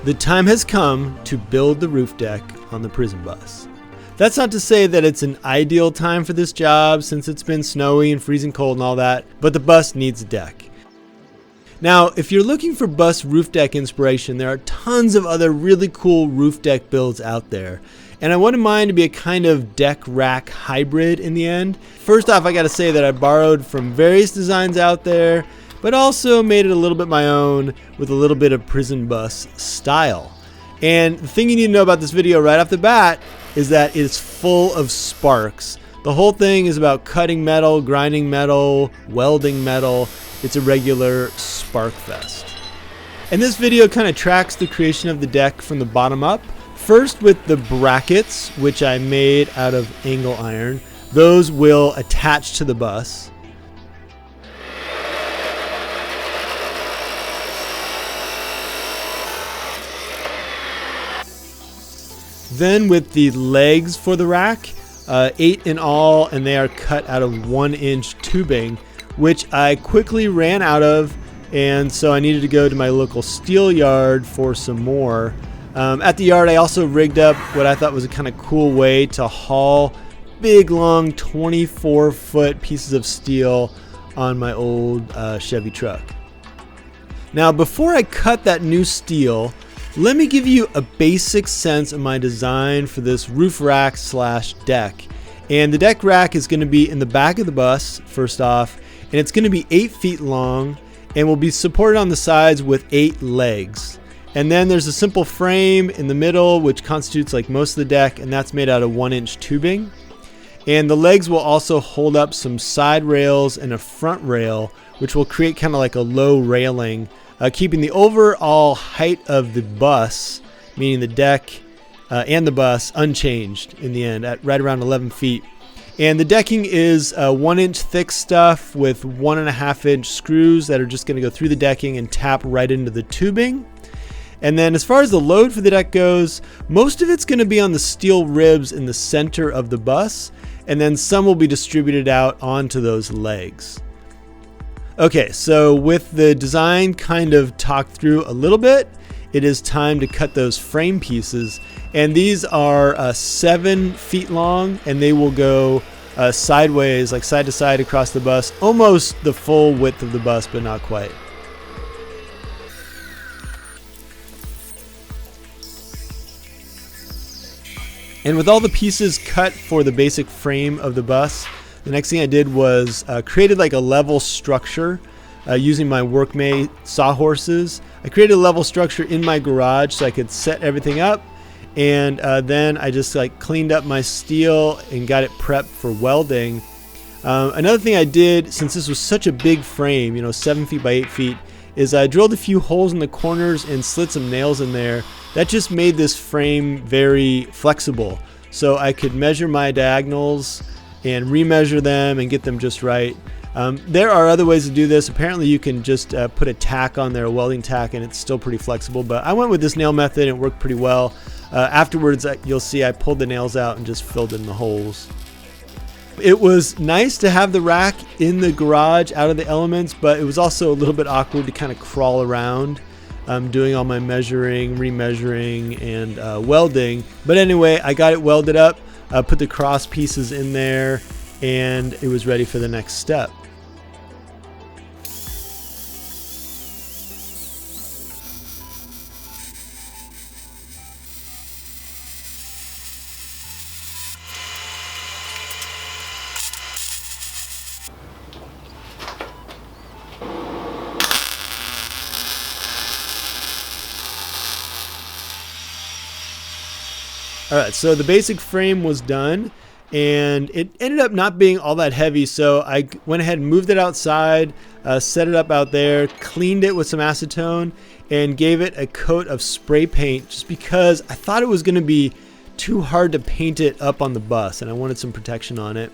The time has come to build the roof deck on the prison bus. That's not to say that it's an ideal time for this job since it's been snowy and freezing cold and all that, but the bus needs a deck. Now, if you're looking for bus roof deck inspiration, there are tons of other really cool roof deck builds out there. And I wanted mine to be a kind of deck rack hybrid in the end. First off, I gotta say that I borrowed from various designs out there, but also made it a little bit my own with a little bit of prison bus style. And the thing you need to know about this video right off the bat is that it's full of sparks. The whole thing is about cutting metal, grinding metal, welding metal. It's a regular spark fest. And this video kind of tracks the creation of the deck from the bottom up. First with the brackets, which I made out of angle iron. Those will attach to the bus. Then with the legs for the rack, 8 in all, and they are cut out of 1-inch tubing, which I quickly ran out of, and so I needed to go to my local steel yard for some more. At the yard, I also rigged up what I thought was a kind of cool way to haul big, long 24-foot pieces of steel on my old Chevy truck. Now, before I cut that new steel, let me give you a basic sense of my design for this roof rack slash deck. And the deck rack is going to be in the back of the bus, first off, and it's going to be 8 feet long and will be supported on the sides with 8 legs. And then there's a simple frame in the middle, which constitutes like most of the deck, and that's made out of 1-inch tubing. And the legs will also hold up some side rails and a front rail, which will create kind of like a low railing, keeping the overall height of the bus, meaning the deck and the bus, unchanged in the end at right around 11 feet. And the decking is 1-inch thick stuff with 1.5-inch screws that are just going to go through the decking and tap right into the tubing. And then as far as the load for the deck goes, most of it's going to be on the steel ribs in the center of the bus, and then some will be distributed out onto those legs. Okay, so with the design kind of talked through a little bit, it is time to cut those frame pieces. And these are 7 feet long, and they will go sideways, like side to side across the bus, almost the full width of the bus, but not quite. And with all the pieces cut for the basic frame of the bus, the next thing I did was created like a level structure using my Workmate sawhorses. I created a level structure in my garage so I could set everything up, and then I just like cleaned up my steel and got it prepped for welding. Another thing I did, since this was such a big frame, 7 feet by 8 feet, is I drilled a few holes in the corners and slid some nails in there. That just made this frame very flexible, so I could measure my diagonals and remeasure them and get them just right. There are other ways to do this. Apparently you can just put a tack on there, a welding tack, and it's still pretty flexible, but I went with this nail method and it worked pretty well. Afterwards, you'll see I pulled the nails out and just filled in the holes. It was nice to have the rack in the garage out of the elements, but it was also a little bit awkward to kind of crawl around doing all my measuring, remeasuring, and welding. But anyway, I got it welded up, put the cross pieces in there, and it was ready for the next step. Alright, so the basic frame was done, and it ended up not being all that heavy, so I went ahead and moved it outside, set it up out there, cleaned it with some acetone, and gave it a coat of spray paint just because I thought it was going to be too hard to paint it up on the bus, and I wanted some protection on it.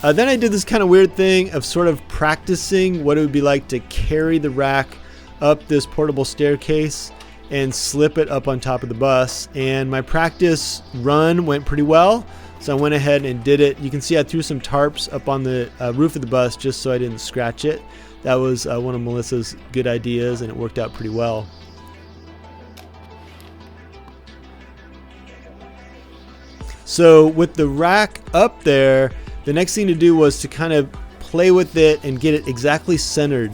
Then I did this kind of weird thing of sort of practicing what it would be like to carry the rack up this portable staircase and slip it up on top of the bus. And my practice run went pretty well, so I went ahead and did it. You can see I threw some tarps up on the roof of the bus just so I didn't scratch it. That was one of Melissa's good ideas, and it worked out pretty well. So with the rack up there, the next thing to do was to kind of play with it and get it exactly centered.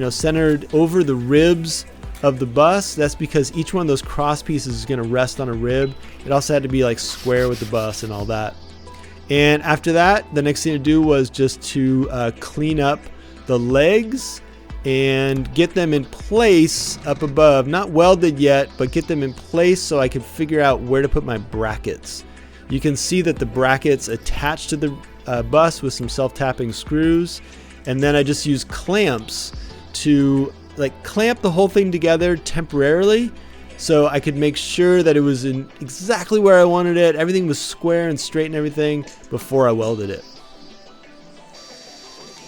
Centered over the ribs of the bus. That's because each one of those cross pieces is going to rest on a rib. It also had to be like square with the bus and all that. And after that, the next thing to do was just to clean up the legs and get them in place up above. Not welded yet, but get them in place so I could figure out where to put my brackets. You can see that the brackets attached to the bus with some self-tapping screws, and then I just used clamps to clamp the whole thing together temporarily so I could make sure that it was in exactly where I wanted it. Everything was square and straight and everything before I welded it.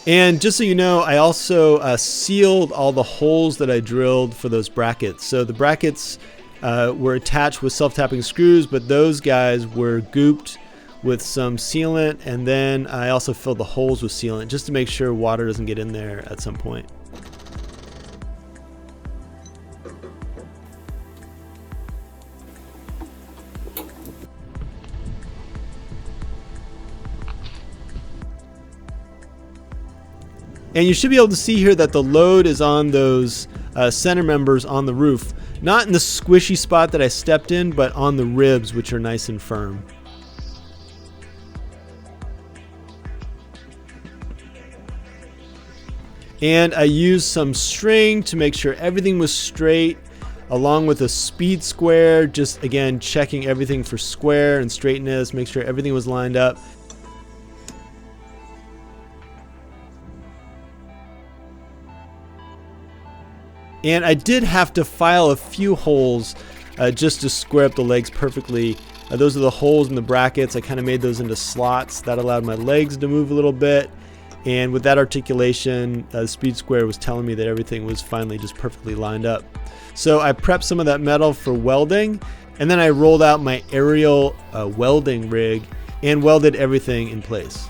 And just so you know, I also sealed all the holes that I drilled for those brackets. So the brackets were attached with self-tapping screws, but those guys were gooped with some sealant, and then I also filled the holes with sealant just to make sure water doesn't get in there at some point. And you should be able to see here that the load is on those center members on the roof. Not in the squishy spot that I stepped in, but on the ribs, which are nice and firm. And I used some string to make sure everything was straight, along with a speed square, just again checking everything for square and straightness, make sure everything was lined up. And I did have to file a few holes just to square up the legs perfectly. Those are the holes in the brackets. I kind of made those into slots. That allowed my legs to move a little bit. And with that articulation, the speed square was telling me that everything was finally just perfectly lined up. So I prepped some of that metal for welding, and then I rolled out my aerial welding rig and welded everything in place.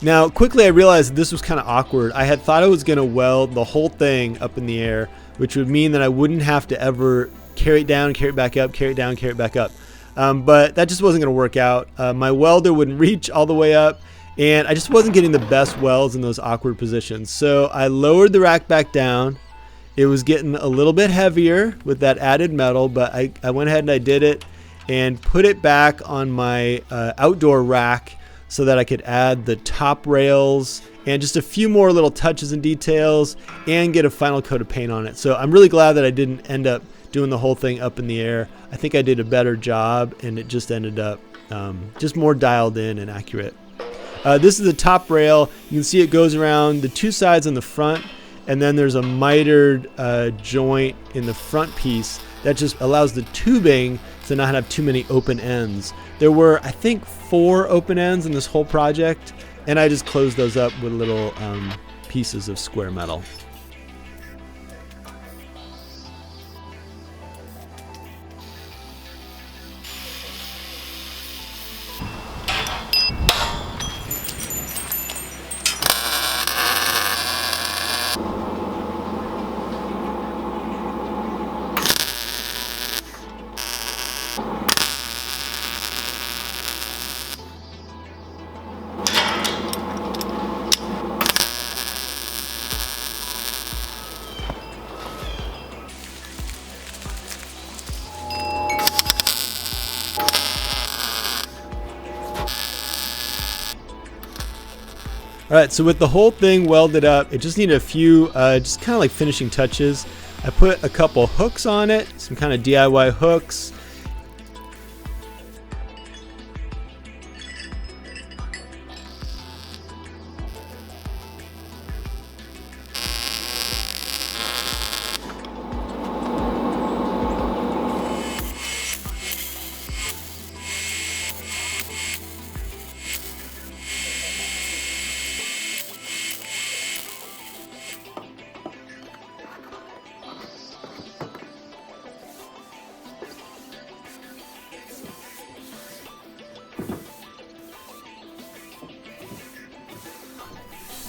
Now, quickly I realized this was kind of awkward. I had thought I was going to weld the whole thing up in the air, which would mean that I wouldn't have to ever carry it down, carry it back up, carry it down, carry it back up. But that just wasn't going to work out. My welder wouldn't reach all the way up, and I just wasn't getting the best welds in those awkward positions. So I lowered the rack back down. It was getting a little bit heavier with that added metal, but I went ahead and I did it and put it back on my outdoor rack so that I could add the top rails and just a few more little touches and details and get a final coat of paint on it. So I'm really glad that I didn't end up doing the whole thing up in the air. I think I did a better job, and it just ended up just more dialed in and accurate. This is the top rail. You can see it goes around the two sides on the front, and then there's a mitered joint in the front piece that just allows the tubing to not have too many open ends. There were, I think, 4 open ends in this whole project, and I just closed those up with little pieces of square metal. Alright, so with the whole thing welded up, it just needed a few just kind of like finishing touches. I put a couple hooks on it, some kind of DIY hooks.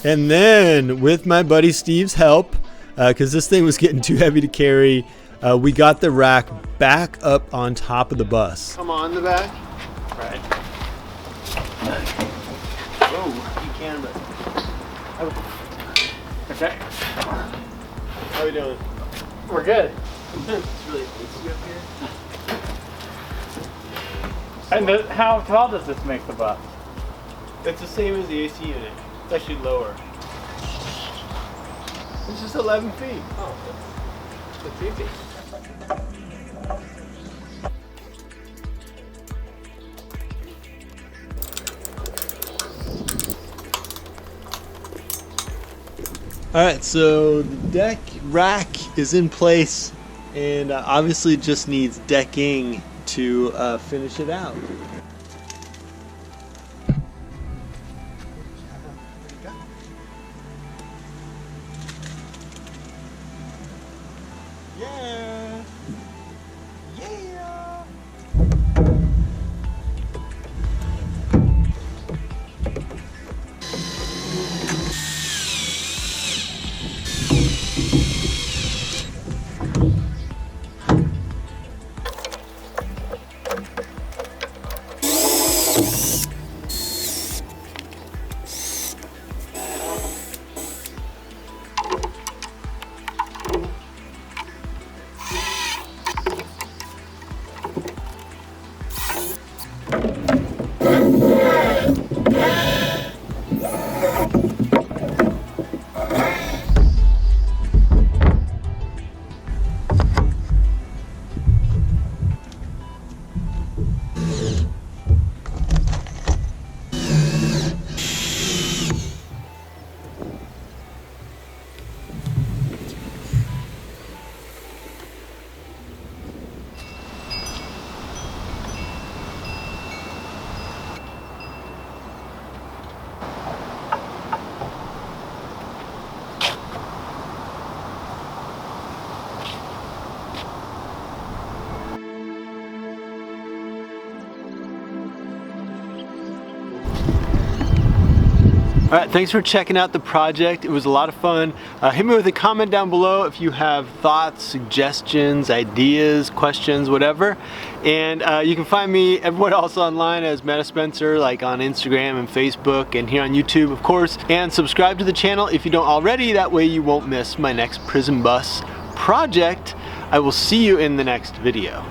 And then, with my buddy Steve's help, because this thing was getting too heavy to carry, we got the rack back up on top of the bus. Come on the back. Right. Oh, you can, but... Okay. How are we doing? We're good. It's really easy up here. And how tall does this make the bus? It's the same as the AC unit. It's actually lower. It's just 11 feet. Oh, that's easy. Alright, so the deck rack is in place and obviously just needs decking to finish it out. Yeah! Yeah! Alright, thanks for checking out the project. It was a lot of fun. Hit me with a comment down below if you have thoughts, suggestions, ideas, questions, whatever. And you can find me everywhere else online as Meta Spencer, like on Instagram and Facebook and here on YouTube, of course. And subscribe to the channel if you don't already. That way you won't miss my next prison bus project. I will see you in the next video.